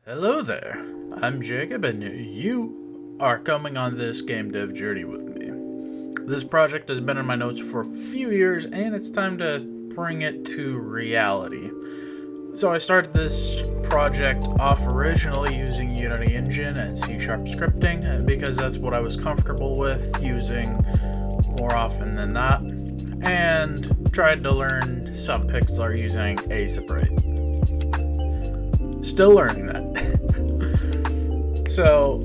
Hello there, I'm Jacob and you are coming on this game dev journey with me. This project has been in my notes for a few years and it's time to bring it to reality. So I started this project off originally using Unity Engine and C# scripting because that's what I was comfortable with using more often than not, and tried to learn some Pixlr using Aseprite. Still learning that. So,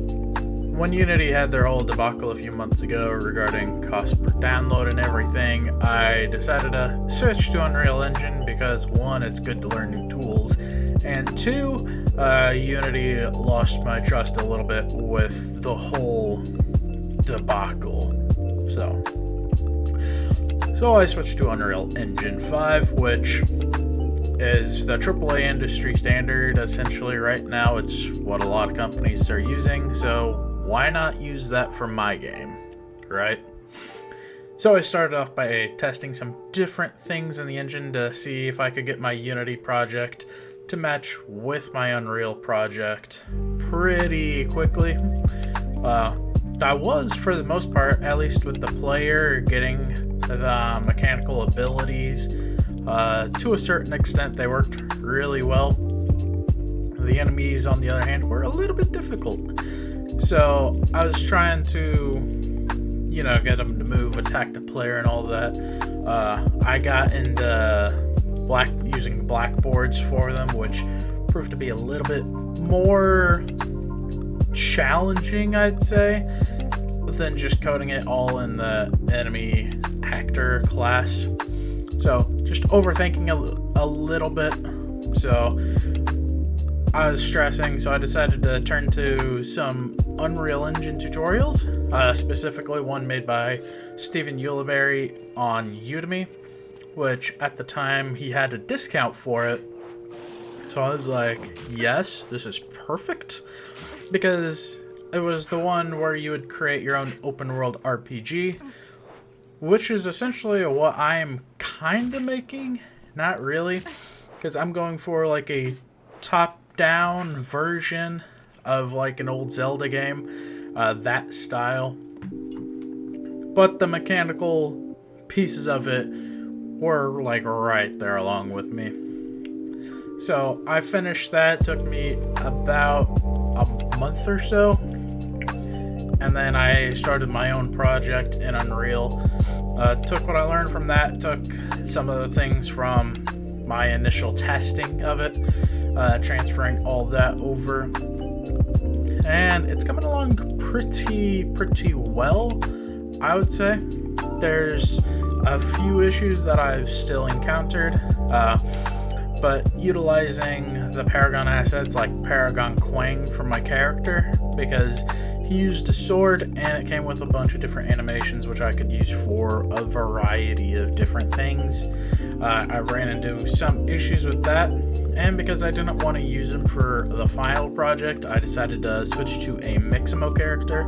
when Unity had their whole debacle a few months ago regarding cost per download and everything, I decided to switch to Unreal Engine because one, it's good to learn new tools, and two, Unity lost my trust a little bit with the whole debacle. So I switched to Unreal Engine 5, which is the AAA industry standard. Essentially right now it's what a lot of companies are using, so why not use that for my game, right? So I started off by testing some different things in the engine to see if I could get my Unity project to match with my Unreal project pretty quickly. I was, for the most part, at least with the player, getting the mechanical abilities. To a certain extent, they worked really well. The enemies, on the other hand, were a little bit difficult. So I was trying to, get them to move, attack the player, and all that. I got into using blackboards for them, which proved to be a little bit more challenging, I'd say, than just coding it all in the enemy actor class. So just overthinking a little bit. So I was stressing, so I decided to turn to some Unreal Engine tutorials, specifically one made by Stephen Ulibarri on Udemy, which at the time he had a discount for it. So I was like, yes, this is perfect, because it was the one where you would create your own open world RPG, which is essentially what I am kind of making. Not really, because I'm going for like a top-down version of like an old Zelda game, that style. But the mechanical pieces of it were like right there along with me. So I finished that. It took me about a month or so. And then I started my own project in Unreal. Took what I learned from that, took some of the things from my initial testing of it, transferring all that over. And it's coming along pretty well, I would say. There's a few issues that I've still encountered, but utilizing the Paragon assets like Paragon Quang for my character, because he used a sword and it came with a bunch of different animations which I could use for a variety of different things. I ran into some issues with that, and because I didn't want to use them for the final project, I decided to switch to a Mixamo character,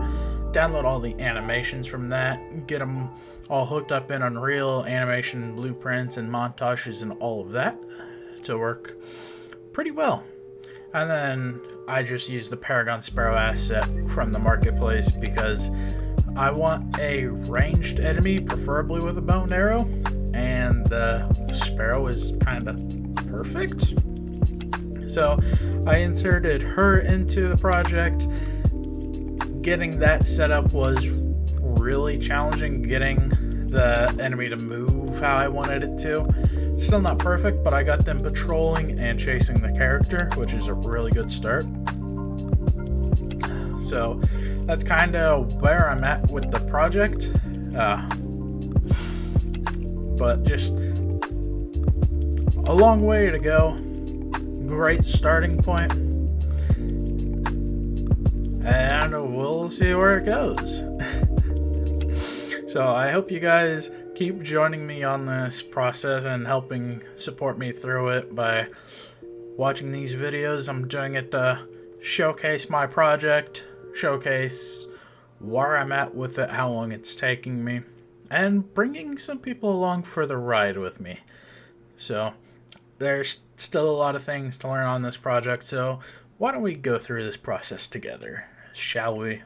download all the animations from that, get them all hooked up in Unreal, animation blueprints and montages and all of that to work pretty well. And then I just use the Paragon Sparrow asset from the marketplace because I want a ranged enemy, preferably with a bow and arrow, and the Sparrow is kind of perfect. So I inserted her into the project. Getting that set up was really challenging, getting the enemy to move how I wanted it to. It's still not perfect, but I got them patrolling and chasing the character, which is a really good start. So that's kind of where I'm at with the project. But just a long way to go. Great starting point. And we'll see where it goes. So I hope you guys keep joining me on this process and helping support me through it by watching these videos. I'm doing it to showcase my project, showcase where I'm at with it, how long it's taking me, and bringing some people along for the ride with me. So there's still a lot of things to learn on this project, so why don't we go through this process together, shall we?